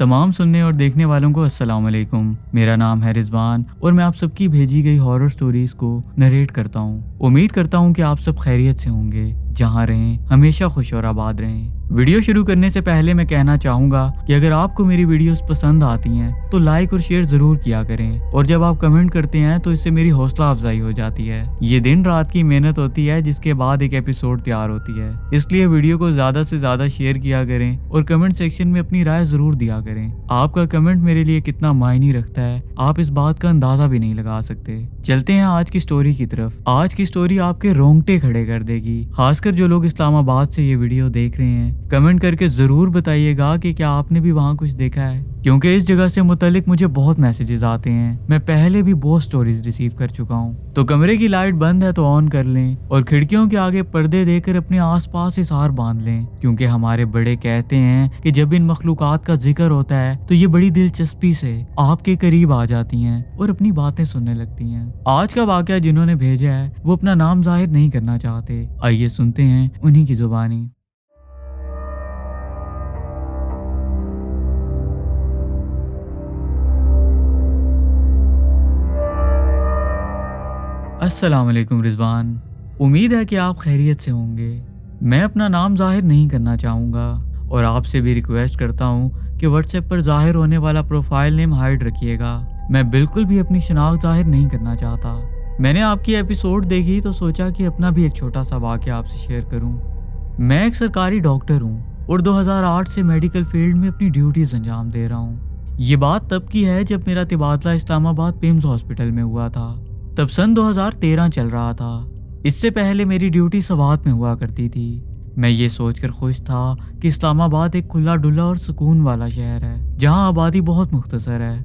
तमाम सुनने और देखने वालों को अस्सलाम वालेकुम। मेरा नाम है रिजवान और मैं आप सबकी भेजी गई हॉरर स्टोरीज को नरेट करता हूँ। उम्मीद करता हूँ कि आप सब खैरियत से होंगे, जहाँ रहें हमेशा खुश और आबाद रहें। वीडियो शुरू करने से पहले मैं कहना चाहूंगा कि अगर आपको मेरी वीडियोस पसंद आती हैं तो लाइक और शेयर जरूर किया करें, और जब आप कमेंट करते हैं तो इससे मेरी हौसला अफजाई हो जाती है। ये दिन रात की मेहनत होती है जिसके बाद एक एपिसोड तैयार होती है, इसलिए वीडियो को ज्यादा से ज्यादा शेयर किया करें और कमेंट सेक्शन में अपनी राय जरूर दिया करें। आपका कमेंट मेरे लिए कितना मायने रखता है आप इस बात का अंदाजा भी नहीं लगा सकते। चलते हैं आज की स्टोरी की तरफ। आज की स्टोरी आपके रोंगटे खड़े कर देगी, खासकर जो लोग इस्लामाबाद से ये वीडियो देख रहे हैं। कमेंट करके जरूर बताइएगा कि क्या आपने भी वहाँ कुछ देखा है, क्योंकि इस जगह से मुतालिक मुझे बहुत मैसेजेस आते हैं। मैं पहले भी बहुत स्टोरीज रिसीव कर चुका हूँ। तो कमरे की लाइट बंद है तो ऑन कर लें और खिड़कियों के आगे पर्दे देकर अपने आसपास हिसार बांध लें, क्योंकि हमारे बड़े कहते हैं कि जब इन मखलूकात का जिक्र होता है तो ये बड़ी दिलचस्पी से आपके करीब आ जाती हैं और अपनी बातें सुनने लगती हैं। आज का वाकया जिन्होंने भेजा है वो अपना नाम जाहिर नहीं करना चाहते। आइए सुनते हैं उन्हीं की जुबानी। अस्सलाम वालेकुम रिजवान, उम्मीद है कि आप खैरियत से होंगे। मैं अपना नाम जाहिर नहीं करना चाहूँगा और आपसे भी रिक्वेस्ट करता हूँ कि व्हाट्सएप पर जाहिर होने वाला प्रोफाइल नेम हाइड रखिएगा। मैं बिल्कुल भी अपनी शनाख्त जाहिर नहीं करना चाहता। मैंने आपकी एपिसोड देखी तो सोचा कि अपना भी एक छोटा सा वाक़या आपसे शेयर करूँ। मैं एक सरकारी डॉक्टर हूँ और 2008 से मेडिकल फील्ड में अपनी ड्यूटीज़ अंजाम दे रहा हूँ। ये बात तब की है जब मेरा तबादला इस्लामाबाद पिम्स हॉस्पिटल में हुआ था। तब सन 2013 चल रहा था। इससे पहले मेरी ड्यूटी सवात में हुआ करती थी। मैं ये सोचकर खुश था कि इस्लामाबाद एक खुला डुला और सुकून वाला शहर है जहां आबादी बहुत मुख्तसर है।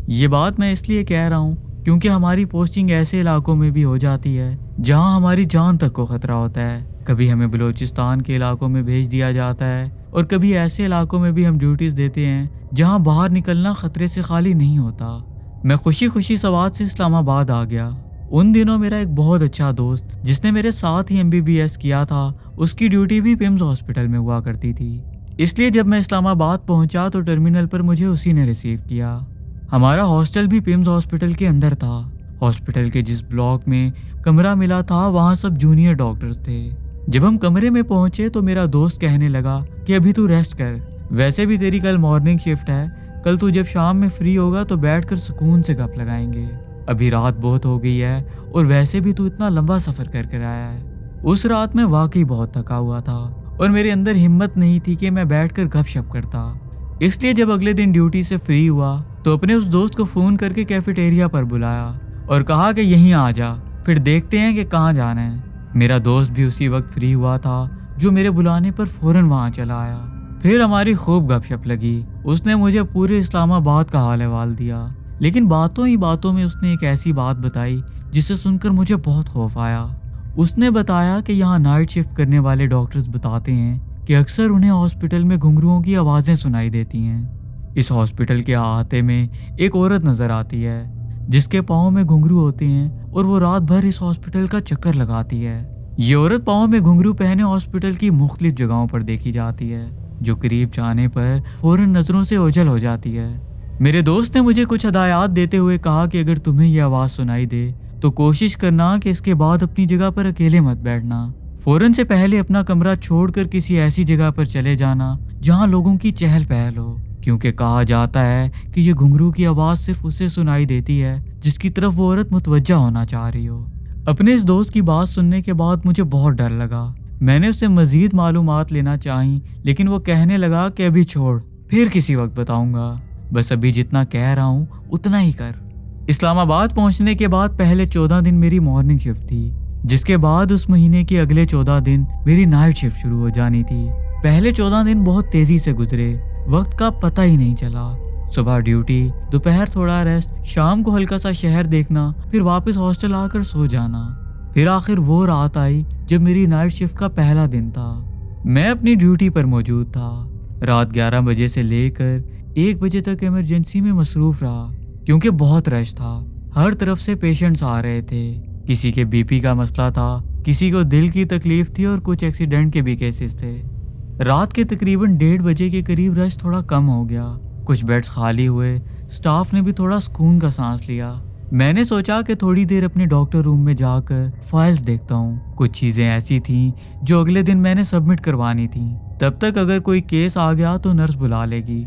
ये बात मैं इसलिए कह रहा हूँ क्योंकि हमारी पोस्टिंग ऐसे इलाकों में भी हो जाती है जहां हमारी जान तक को खतरा होता है। कभी हमें बलूचिस्तान के इलाकों में भेज दिया जाता है और कभी ऐसे इलाकों में भी हम ड्यूटीज देते हैं जहाँ बाहर निकलना खतरे से खाली नहीं होता। मैं खुशी खुशी सवात से इस्लामाबाद आ गया। उन दिनों मेरा एक बहुत अच्छा दोस्त जिसने मेरे साथ ही MBBS किया था, उसकी ड्यूटी भी पिम्स हॉस्पिटल में हुआ करती थी। इसलिए जब मैं इस्लामाबाद पहुंचा तो टर्मिनल पर मुझे उसी ने रिसीव किया। हमारा हॉस्टल भी पिम्स हॉस्पिटल के अंदर था। हॉस्पिटल के जिस ब्लॉक में कमरा मिला था वहाँ सब जूनियर डॉक्टर्स थे। जब हम कमरे में पहुंचे तो मेरा दोस्त कहने लगा कि अभी तू रेस्ट कर, वैसे भी तेरी कल मॉर्निंग शिफ्ट है, कल तू जब शाम में फ्री होगा तो बैठकर सुकून से गप लगाएंगे। अभी रात बहुत हो गई है और वैसे भी तू इतना लंबा सफर कर कर आया है। उस रात मैं वाकई बहुत थका हुआ था और मेरे अंदर हिम्मत नहीं थी कि मैं बैठकर गपशप करता। इसलिए जब अगले दिन ड्यूटी से फ्री हुआ तो अपने उस दोस्त को फोन करके कैफेटेरिया पर बुलाया और कहा कि यहीं आ जा, फिर देखते हैं कि कहाँ जाना है। मेरा दोस्त भी उसी वक्त फ्री हुआ था जो मेरे बुलाने पर फौरन वहाँ चला आया। फिर हमारी खूब गपशप लगी। उसने मुझे पूरे इस्लामाबाद का हाल अहवाल दिया, लेकिन बातों ही बातों में उसने एक ऐसी बात बताई जिसे सुनकर मुझे बहुत खौफ आया। उसने बताया कि यहाँ नाइट शिफ्ट करने वाले डॉक्टर्स बताते हैं कि अक्सर उन्हें हॉस्पिटल में घुंघरुओं की आवाज़ें सुनाई देती हैं। इस हॉस्पिटल के अहाते में एक औरत नज़र आती है जिसके पाँव में घुंघरू होते हैं और वो रात भर इस हॉस्पिटल का चक्कर लगाती है। ये औरत पाँव में घुंघरू पहने हॉस्पिटल की मुख्तलिफ जगहों पर देखी जाती है, जो करीब जाने पर फौरन नज़रों से ओझल हो जाती है। मेरे दोस्त ने मुझे कुछ हदायत देते हुए कहा कि अगर तुम्हें यह आवाज़ सुनाई दे तो कोशिश करना कि इसके बाद अपनी जगह पर अकेले मत बैठना। फौरन से पहले अपना कमरा छोड़कर किसी ऐसी जगह पर चले जाना जहां लोगों की चहल पहल हो, क्योंकि कहा जाता है कि ये घुंघरू की आवाज़ सिर्फ उसे सुनाई देती है जिसकी तरफ वो औरत मुतवज्जा होना चाह रही हो। अपने इस दोस्त की बात सुनने के बाद मुझे बहुत डर लगा। मैंने उससे मज़ीद मालूमात लेना चाही, लेकिन वो कहने लगा कि अभी छोड़, फिर किसी वक्त बताऊंगा, बस अभी जितना कह रहा हूँ उतना ही कर। इस्लामाबाद पहुँचने के बाद पहले 14 दिन मेरी मॉर्निंग शिफ्ट थी, जिसके बाद उस महीने के अगले 14 दिन मेरी नाइट शिफ्ट शुरू हो जानी थी। पहले 14 दिन बहुत तेज़ी से गुजरे, वक्त का पता ही नहीं चला। सुबह ड्यूटी, दोपहर थोड़ा रेस्ट, शाम को हल्का सा शहर देखना, फिर वापस हॉस्टल आकर सो जाना। फिर आखिर वो रात आई जब मेरी नाइट शिफ्ट का पहला दिन था। मैं अपनी ड्यूटी पर मौजूद था। रात 11 बजे से लेकर 1 बजे तक इमरजेंसी में मसरूफ रहा, क्योंकि बहुत रश था। हर तरफ से पेशेंट्स आ रहे थे। किसी के BP का मसला था, किसी को दिल की तकलीफ थी और कुछ एक्सीडेंट के भी केसेस थे। रात के तकरीबन 1:30 बजे के करीब रश थोड़ा कम हो गया। कुछ बेड्स खाली हुए, स्टाफ ने भी थोड़ा सुकून का सांस लिया। मैंने सोचा कि थोड़ी देर अपने डॉक्टर रूम में जाकर फाइल्स देखता हूँ। कुछ चीज़ें ऐसी थीं जो अगले दिन मैंने सबमिट करवानी थी। तब तक अगर कोई केस आ गया तो नर्स बुला लेगी।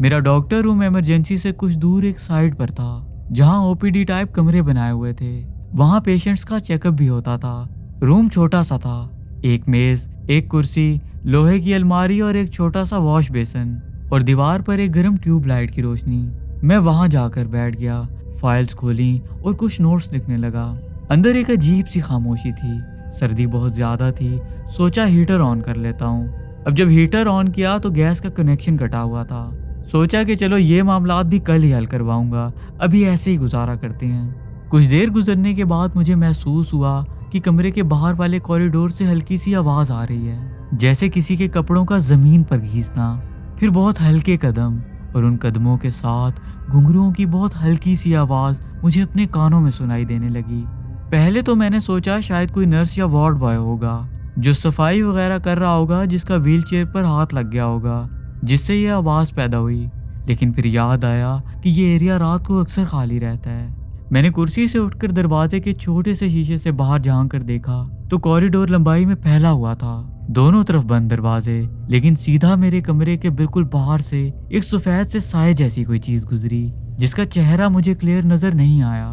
मेरा डॉक्टर रूम इमरजेंसी से कुछ दूर एक साइड पर था, जहाँ ओपीडी टाइप कमरे बनाए हुए थे। वहाँ पेशेंट्स का चेकअप भी होता था। रूम छोटा सा था, एक मेज, एक कुर्सी, लोहे की अलमारी और एक छोटा सा वॉश बेसन, और दीवार पर एक गर्म ट्यूबलाइट की रोशनी। मैं वहां जाकर बैठ गया, फाइल्स खोली और कुछ नोट्स लिखने लगा। अंदर एक अजीब सी खामोशी थी। सर्दी बहुत ज्यादा थी। सोचा हीटर ऑन कर लेता हूँ। अब जब हीटर ऑन किया तो गैस का कनेक्शन कटा हुआ था। सोचा कि चलो ये मामलात भी कल ही हल करवाऊंगा, अभी ऐसे ही गुजारा करते हैं। कुछ देर गुजरने के बाद मुझे महसूस हुआ कि कमरे के बाहर वाले कॉरिडोर से हल्की सी आवाज आ रही है, जैसे किसी के कपड़ों का जमीन पर घिसना। फिर बहुत हल्के कदम, और उन कदमों के साथ घुंघरुओं की बहुत हल्की सी आवाज मुझे अपने कानों में सुनाई देने लगी। पहले तो मैंने सोचा शायद कोई नर्स या वार्ड बॉय होगा जो सफाई वगैरह कर रहा होगा, जिसका व्हील चेयर पर हाथ लग गया होगा, जिससे ये आवाज पैदा हुई। लेकिन फिर याद आया कि ये एरिया रात को अक्सर खाली रहता है। मैंने कुर्सी से उठकर दरवाजे के छोटे से शीशे से बाहर झांक कर देखा तो कॉरिडोर लंबाई में फैला हुआ था, दोनों तरफ बंद दरवाजे। लेकिन सीधा मेरे कमरे के बिल्कुल बाहर से एक सफेद से साए जैसी कोई चीज गुजरी, जिसका चेहरा मुझे क्लियर नजर नहीं आया,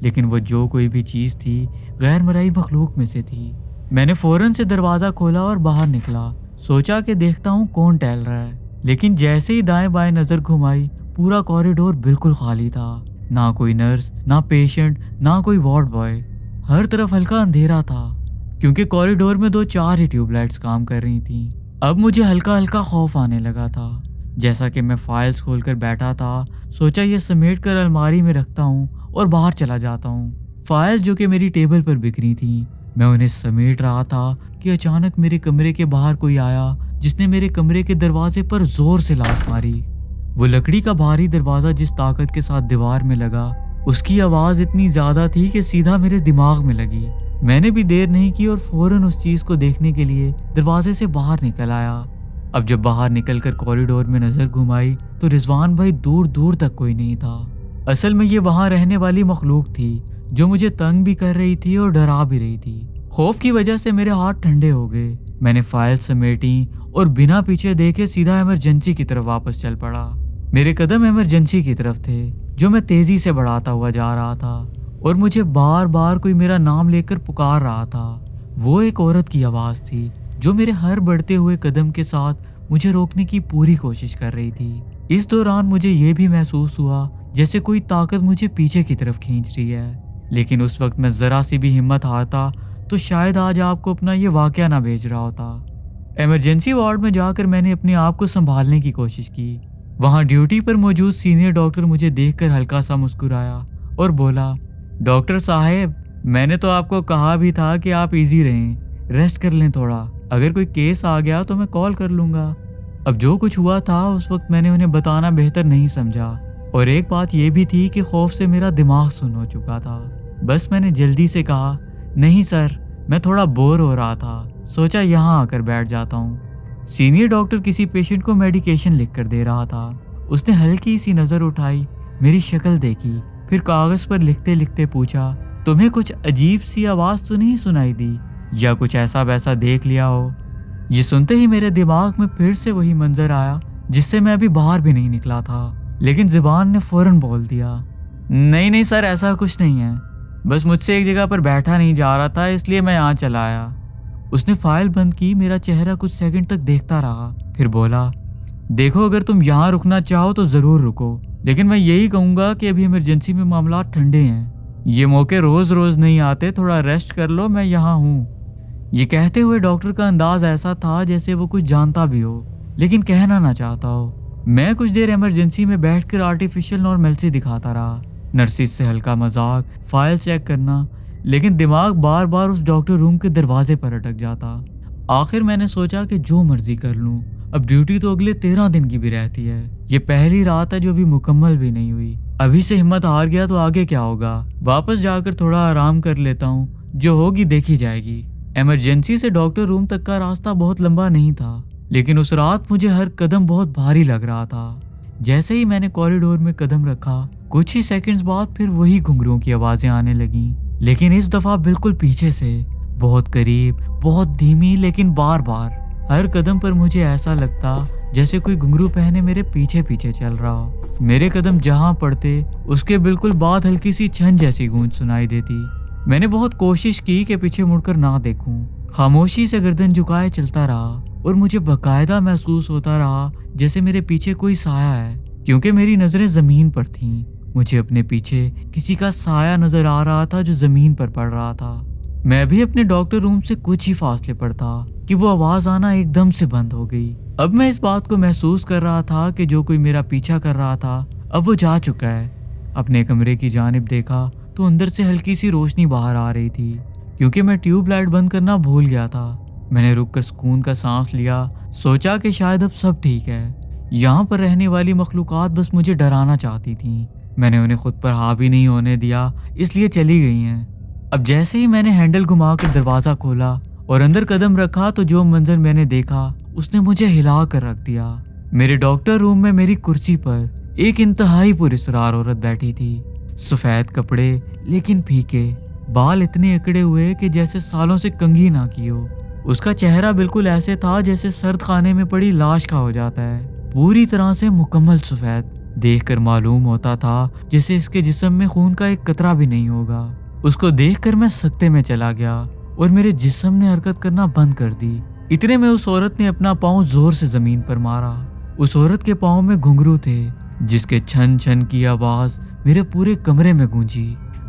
लेकिन वो जो कोई भी चीज थी गैर मरई मखलूक में से थी। मैंने फौरन से दरवाजा खोला और बाहर निकला। सोचा कि देखता हूँ कौन टहल रहा है, लेकिन जैसे ही दाएं बाएं नजर घुमाई पूरा कॉरिडोर बिल्कुल खाली था। ना कोई नर्स, ना पेशेंट, ना कोई वार्ड बॉय। हर तरफ हल्का अंधेरा था, क्योंकि कॉरिडोर में 2-4 ही ट्यूबलाइट्स काम कर रही थीं। अब मुझे हल्का हल्का खौफ आने लगा था। जैसा कि मैं फाइल्स खोलकर बैठा था, सोचा ये समेट कर अलमारी में रखता हूँ और बाहर चला जाता हूँ। फाइल्स जो कि मेरी टेबल पर बिखरी थीं, मैं उन्हें समेट रहा था कि अचानक मेरे कमरे के बाहर कोई आया, जिसने मेरे कमरे के दरवाजे पर जोर से लात मारी। वो लकड़ी का भारी दरवाजा जिस ताकत के साथ दीवार में लगा, उसकी आवाज इतनी ज्यादा थी कि सीधा मेरे दिमाग में लगी। मैंने भी देर नहीं की और फौरन उस चीज को देखने के लिए दरवाजे से बाहर निकल आया। अब जब बाहर निकलकर कॉरिडोर में नजर घुमाई तो रिजवान भाई दूर दूर तक कोई नहीं था। असल में ये वहां रहने वाली मखलूक थी जो मुझे तंग भी कर रही थी और डरा भी रही थी। खौफ की वजह से मेरे हाथ ठंडे हो गए। मैंने फाइल समेटी और बिना पीछे देखे सीधा इमरजेंसी की तरफ वापस चल पड़ा। मेरे कदम इमरजेंसी की तरफ थे, जो मैं तेजी से बढ़ाता हुआ जा रहा था, और मुझे बार बार कोई मेरा नाम लेकर पुकार रहा था। वो एक औरत की आवाज थी जो मेरे हर बढ़ते हुए कदम के साथ मुझे रोकने की पूरी कोशिश कर रही थी। इस दौरान मुझे ये भी महसूस हुआ जैसे कोई ताकत मुझे पीछे की तरफ खींच रही है। लेकिन उस वक्त मैं जरा सी भी हिम्मत हारता तो शायद आज आपको अपना ये वाकया ना भेज रहा होता। इमरजेंसी वार्ड में जाकर मैंने अपने आप को संभालने की कोशिश की। वहाँ ड्यूटी पर मौजूद सीनियर डॉक्टर मुझे देखकर हल्का सा मुस्कुराया और बोला, डॉक्टर साहब, मैंने तो आपको कहा भी था कि आप इजी रहें, रेस्ट कर लें थोड़ा। अगर कोई केस आ गया तो मैं कॉल कर लूँगा। अब जो कुछ हुआ था उस वक्त मैंने उन्हें बताना बेहतर नहीं समझा, और एक बात यह भी थी कि खौफ से मेरा दिमाग सुन्न हो चुका था। बस मैंने जल्दी से कहा, नहीं सर, मैं थोड़ा बोर हो रहा था, सोचा यहाँ आकर बैठ जाता हूँ। सीनियर डॉक्टर किसी पेशेंट को मेडिकेशन लिख कर दे रहा था। उसने हल्की सी नज़र उठाई, मेरी शक्ल देखी, फिर कागज़ पर लिखते लिखते पूछा, तुम्हें कुछ अजीब सी आवाज़ तो नहीं सुनाई दी, या कुछ ऐसा वैसा देख लिया हो? ये सुनते ही मेरे दिमाग में फिर से वही मंजर आया जिससे मैं अभी बाहर भी नहीं निकला था, लेकिन ज़ुबान ने फौरन बोल दिया, नहीं नहीं सर, ऐसा कुछ नहीं है, बस मुझसे एक जगह पर बैठा नहीं जा रहा था, इसलिए मैं यहाँ चला आया। उसने फाइल बंद की, मेरा चेहरा कुछ सेकंड तक देखता रहा, फिर बोला, देखो अगर तुम यहाँ रुकना चाहो तो ज़रूर रुको, लेकिन मैं यही कहूँगा कि अभी इमरजेंसी में मामला ठंडे हैं, ये मौके रोज़ रोज़ नहीं आते, थोड़ा रेस्ट कर लो, मैं यहाँ हूँ। ये कहते हुए डॉक्टर का अंदाज ऐसा था जैसे वो कुछ जानता भी हो लेकिन कहना ना चाहता हो। मैं कुछ देर इमरजेंसी में बैठकर आर्टिफिशियल नॉर्मैलिटी दिखाता रहा, नर्सिस से हल्का मजाक, फाइल चेक करना, लेकिन दिमाग बार बार उस डॉक्टर रूम के दरवाजे पर अटक जाता। आखिर मैंने सोचा कि जो मर्जी कर लूं, अब ड्यूटी तो अगले 13 दिन की भी रहती है, ये पहली रात है जो अभी मुकम्मल भी नहीं हुई। अभी से हिम्मत हार गया तो आगे क्या होगा, वापस जाकर थोड़ा आराम कर लेता हूँ, जो होगी देखी जाएगी। इमरजेंसी से डॉक्टर रूम तक का रास्ता बहुत लंबा नहीं था, लेकिन उस रात मुझे हर कदम बहुत भारी लग रहा था। जैसे ही मैंने कॉरिडोर में कदम रखा, कुछ ही सेकंड्स बाद फिर वही घुंघरुओं की आवाजें आने लगीं, लेकिन इस दफा बिल्कुल पीछे से, बहुत करीब, बहुत धीमी, लेकिन बार बार। हर कदम पर मुझे ऐसा लगता जैसे कोई घुंघरू पहने मेरे पीछे पीछे चल रहा हो। मेरे कदम जहां पड़ते उसके बिल्कुल बाद हल्की सी छन जैसी गूंज सुनाई देती। मैंने बहुत कोशिश की कि पीछे मुड़कर ना देखूं, खामोशी से गर्दन झुकाए चलता रहा और मुझे बकायदा महसूस होता रहा जैसे मेरे पीछे कोई साया है, क्योंकि मेरी नजरें जमीन पर थीं। मुझे अपने पीछे किसी का साया नजर आ रहा था जो जमीन पर पड़ रहा था। मैं भी अपने डॉक्टर रूम से कुछ ही फासले पर था कि वो आवाज आना एकदम से बंद हो गई। अब मैं इस बात को महसूस कर रहा था कि जो कोई मेरा पीछा कर रहा था अब वो जा चुका है। अपने कमरे की जानिब देखा तो अंदर से हल्की सी रोशनी बाहर आ रही थी, क्योंकि मैं ट्यूब लाइट बंद करना भूल गया था। मैंने रुककर सुकून का सांस लिया, सोचा कि शायद अब सब ठीक है। यहाँ पर रहने वाली मखलूकात बस मुझे डराना चाहती थी। मैंने उन्हें खुद पर हावी नहीं होने दिया, इसलिए चली गई हैं। अब जैसे ही मैंने हैंडल घुमाकर दरवाजा खोला और अंदर कदम रखा तो जो मंजर मैंने देखा उसने मुझे हिला कर रख दिया। मेरे डॉक्टर रूम में मेरी कुर्सी पर एक इंतहाई पुरस्कार औरत बैठी थी। सफेद कपड़े लेकिन फीके, बाल इतने अकड़े हुए कि जैसे सालों से कंघी ना की हो। उसका चेहरा बिल्कुल ऐसे था जैसे सर्द खाने में पड़ी लाश का हो जाता है, पूरी तरह से मुकम्मल सफेद। देखकर मालूम होता था जैसे इसके जिस्म में खून का एक कतरा भी नहीं होगा। उसको देखकर मैं सकते में चला गया और मेरे जिस्म ने हरकत करना बंद कर दी। इतने में उस औरत ने अपना पाँव जोर से जमीन पर मारा। उस औरत के पाँव में घुंघरू थे जिसके छन छन की आवाज मेरे पूरे कमरे में गूंजी।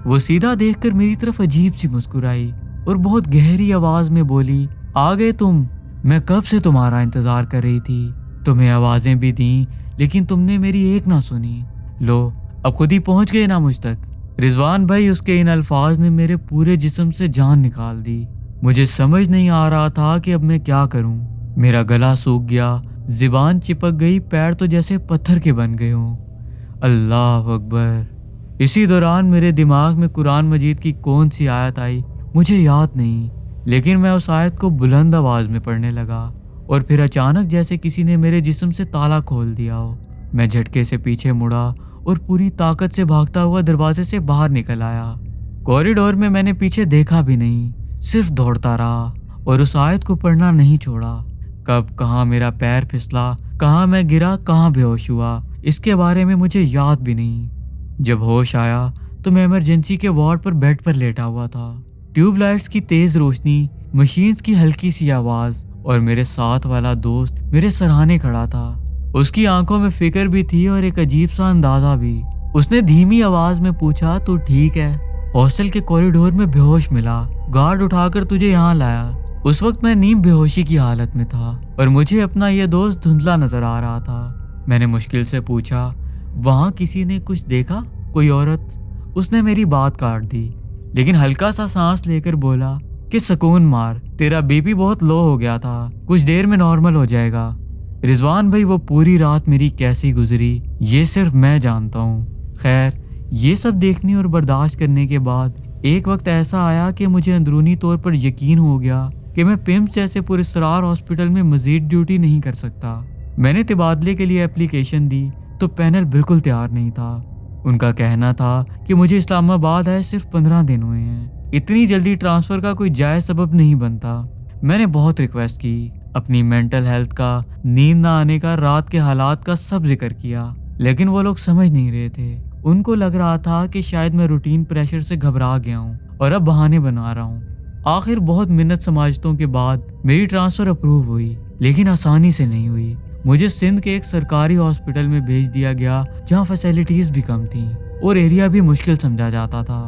वो सीधा देखकर मेरी तरफ अजीब सी मुस्कुराई और बहुत गहरी आवाज में बोली, आ गए तुम? मैं कब से तुम्हारा इंतजार कर रही थी। तुम्हें आवाजें भी दी लेकिन तुमने मेरी एक ना सुनी। लो, अब खुद ही पहुंच गए ना मुझ तक। रिजवान भाई, उसके इन अल्फाज ने मेरे पूरे जिस्म से जान निकाल दी। मुझे समझ नहीं आ रहा था कि अब मैं क्या करूं। मेरा गला सूख गया, ज़ुबान चिपक गई, पैर तो जैसे पत्थर के बन गए हों। अल्लाह अकबर। इसी दौरान मेरे दिमाग में कुरान मजीद की कौन सी आयत आई मुझे याद नहीं, लेकिन मैं उस आयत को बुलंद आवाज में पढ़ने लगा और फिर अचानक जैसे किसी ने मेरे जिस्म से ताला खोल दिया हो। मैं झटके से पीछे मुड़ा और पूरी ताकत से भागता हुआ दरवाजे से बाहर निकल आया। कॉरिडोर में मैंने पीछे देखा भी नहीं, सिर्फ दौड़ता रहा और उस आयत को पढ़ना नहीं छोड़ा। कब कहाँ मेरा पैर फिसला, कहाँ मैं गिरा, कहाँ बेहोश हुआ, इसके बारे में मुझे याद भी नहीं। जब होश आया तो मैं इमरजेंसी के वार्ड पर बेड पर लेटा हुआ था। ट्यूबलाइट्स की तेज रोशनी, मशीन्स की हल्की सी आवाज और मेरे साथ वाला दोस्त मेरे सराहने खड़ा था। उसकी आंखों में फिक्र भी थी और एक अजीब सा अंदाजा भी। उसने धीमी आवाज में पूछा, तू ठीक है? हॉस्टल के कॉरिडोर में बेहोश मिला, गार्ड उठाकर तुझे यहाँ लाया। उस वक्त मैं नीम बेहोशी की हालत में था और मुझे अपना यह दोस्त धुंधला नजर आ रहा था। मैंने मुश्किल से पूछा, वहाँ किसी ने कुछ देखा, कोई औरत? उसने मेरी बात काट दी, लेकिन हल्का सा सांस लेकर बोला कि सुकून मार, तेरा बीपी बहुत लो हो गया था, कुछ देर में नॉर्मल हो जाएगा। रिजवान भाई, वो पूरी रात मेरी कैसी गुजरी ये सिर्फ मैं जानता हूँ। खैर, ये सब देखने और बर्दाश्त करने के बाद एक वक्त ऐसा आया कि मुझे अंदरूनी तौर पर यकीन हो गया कि मैं पिम्स जैसे पुरस्कार हॉस्पिटल में मजीद ड्यूटी नहीं कर सकता। मैंने तबादले के लिए एप्लीकेशन दी तो पैनल बिल्कुल तैयार नहीं था। उनका कहना था कि मुझे इस्लामाबाद आए सिर्फ 15 दिन हुए हैं, इतनी जल्दी ट्रांसफ़र का कोई जायज़ सबब नहीं बनता। मैंने बहुत रिक्वेस्ट की, अपनी मेंटल हेल्थ का, नींद ना आने का, रात के हालात का सब जिक्र किया, लेकिन वो लोग समझ नहीं रहे थे। उनको लग रहा था कि शायद मैं रूटीन प्रेशर से घबरा गया हूँ और अब बहाने बना रहा हूँ। आखिर बहुत मिन्नत समाजतों के बाद मेरी ट्रांसफ़र अप्रूव हुई, लेकिन आसानी से नहीं हुई। मुझे सिंध के एक सरकारी हॉस्पिटल में भेज दिया गया जहाँ फैसिलिटीज़ भी कम थीं और एरिया भी मुश्किल समझा जाता था।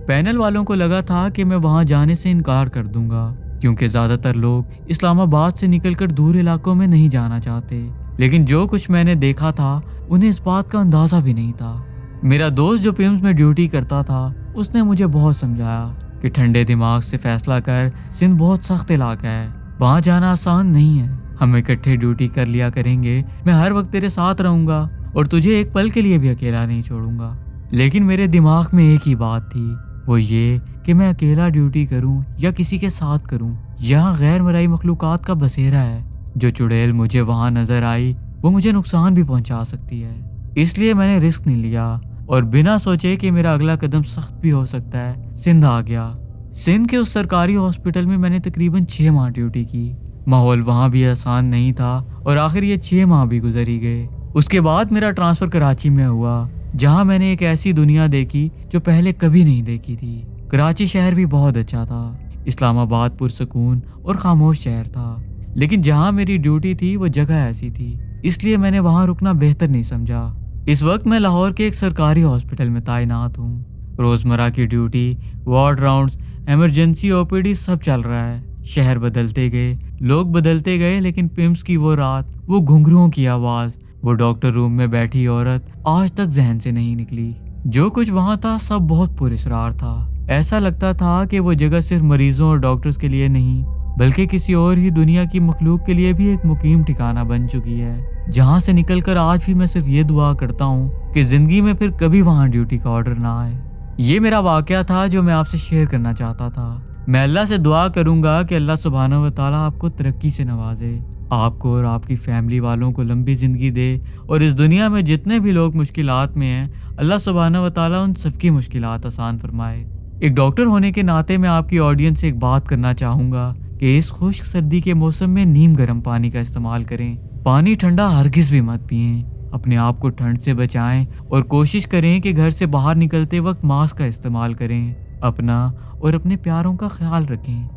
पैनल वालों को लगा था कि मैं वहाँ जाने से इनकार कर दूंगा, क्योंकि ज़्यादातर लोग इस्लामाबाद से निकलकर दूर इलाकों में नहीं जाना चाहते। लेकिन जो कुछ मैंने देखा था उन्हें इस बात का अंदाज़ा भी नहीं था। मेरा दोस्त जो पिम्स में ड्यूटी करता था उसने मुझे बहुत समझाया कि ठंडे दिमाग से फैसला कर, सिंध बहुत सख्त इलाका है, वहाँ जाना आसान नहीं है। हम इकट्ठे ड्यूटी कर लिया करेंगे, मैं हर वक्त तेरे साथ रहूँगा और तुझे एक पल के लिए भी अकेला नहीं छोड़ूंगा। लेकिन मेरे दिमाग में एक ही बात थी, वो ये कि मैं अकेला ड्यूटी करूं या किसी के साथ करूं, यहाँ गैर मराई मखलूकात का बसेरा है। जो चुड़ैल मुझे वहाँ नजर आई वो मुझे नुकसान भी पहुंचा सकती है। اس لیے میں نے رسک نہیں لیا اور بنا سوچے کہ میرا اگلا قدم سخت بھی ہو سکتا ہے سندھ آ گیا۔ سندھ کے اس سرکاری ہاسپٹل میں نے تقریباً 6 ماہ ڈیوٹی کی۔ ماحول وہاں بھی آسان نہیں تھا اور آخر یہ 6 ماہ بھی گزر ہی گئے۔ اس کے بعد میرا ٹرانسفر کراچی میں ہوا، جہاں میں نے ایک ایسی دنیا دیکھی جو پہلے کبھی نہیں دیکھی تھی۔ کراچی شہر بھی بہت اچھا تھا، اسلام آباد پرسکون اور خاموش شہر تھا، لیکن جہاں میری ڈیوٹی تھی وہ جگہ ایسی تھی، اس لیے میں نے وہاں رکنا بہتر نہیں سمجھا۔ اس وقت میں لاہور کے ایک سرکاری ہاسپٹل میں تعینات ہوں۔ روزمرہ کی duty, ward rounds, emergency OPD سب چل رہا ہے۔ شہر بدلتے گئے، لوگ بدلتے گئے، لیکن پمس کی وہ رات، وہ گھنگروؤں کی آواز، وہ ڈاکٹر روم میں بیٹھی عورت آج تک ذہن سے نہیں نکلی۔ جو کچھ وہاں تھا سب بہت پراسرار تھا۔ ایسا لگتا تھا کہ وہ جگہ صرف مریضوں اور ڈاکٹرز کے لیے نہیں بلکہ کسی اور ہی دنیا کی مخلوق کے لیے بھی ایک مقیم ٹھکانہ بن چکی ہے، جہاں سے نکل کر آج بھی میں صرف یہ دعا کرتا ہوں کہ زندگی میں پھر کبھی وہاں ڈیوٹی کا آرڈر نہ آئے۔ یہ میرا واقعہ تھا جو میں آپ سے شیئر کرنا چاہتا تھا۔ میں اللہ سے دعا کروں گا کہ اللہ سبحانہ و تعالیٰ آپ کو ترقی سے نوازے، آپ کو اور آپ کی فیملی والوں کو لمبی زندگی دے، اور اس دنیا میں جتنے بھی لوگ مشکلات میں ہیں اللہ سبحانہ و تعالیٰ ان سب کی مشکلات آسان فرمائے۔ ایک ڈاکٹر ہونے کے ناطے میں آپ کی آڈینس سے ایک بات کرنا چاہوں گا کہ اس خشک سردی کے موسم میں نیم گرم پانی کا استعمال کریں۔ پانی ٹھنڈا ہرگز بھی مت پئیں، اپنے آپ کو ٹھنڈ سے بچائیں اور کوشش کریں کہ گھر سے باہر نکلتے وقت ماسک کا استعمال کریں۔ اپنا اور اپنے پیاروں کا خیال رکھیں۔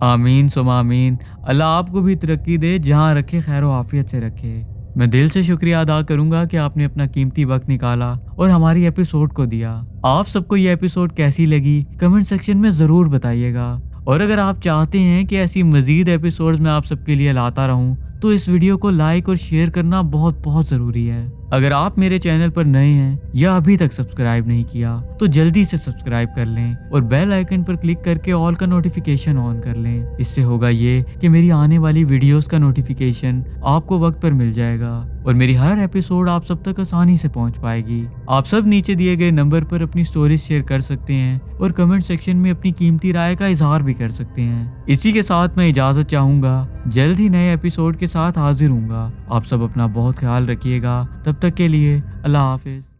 آمین ثم آمین۔ اللہ آپ کو بھی ترقی دے، جہاں رکھے خیر و عافیت سے رکھے۔ میں دل سے شکریہ ادا کروں گا کہ آپ نے اپنا قیمتی وقت نکالا اور ہماری ایپیسوڈ کو دیا۔ آپ سب کو یہ ایپیسوڈ کیسی لگی کمنٹ سیکشن میں ضرور بتائیے گا، اور اگر آپ چاہتے ہیں کہ ایسی مزید ایپیسوڈز میں آپ سب کے لیے لاتا رہوں تو اس ویڈیو کو لائک اور شیئر کرنا بہت بہت ضروری ہے۔ اگر آپ میرے چینل پر نئے ہیں یا ابھی تک سبسکرائب نہیں کیا تو جلدی سے سبسکرائب کر لیں اور بیل آئیکن پر کلک کر کے آل کا نوٹیفیکیشن آن کر لیں۔ اس سے ہوگا یہ کہ میری آنے والی ویڈیوز کا نوٹیفیکیشن آپ کو وقت پر مل جائے گا اور میری ہر ایپیسوڈ آپ سب تک آسانی سے پہنچ پائے گی۔ آپ سب نیچے دیے گئے نمبر پر اپنی سٹوریز شیئر کر سکتے ہیں اور کمنٹ سیکشن میں اپنی قیمتی رائے کا اظہار بھی کر سکتے ہیں۔ اسی کے ساتھ میں اجازت چاہوں گا، جلد ہی نئے ایپیسوڈ کے ساتھ حاضر ہوں گا۔ آپ سب اپنا بہت خیال رکھیے گا، تب تک کے لیے اللہ حافظ۔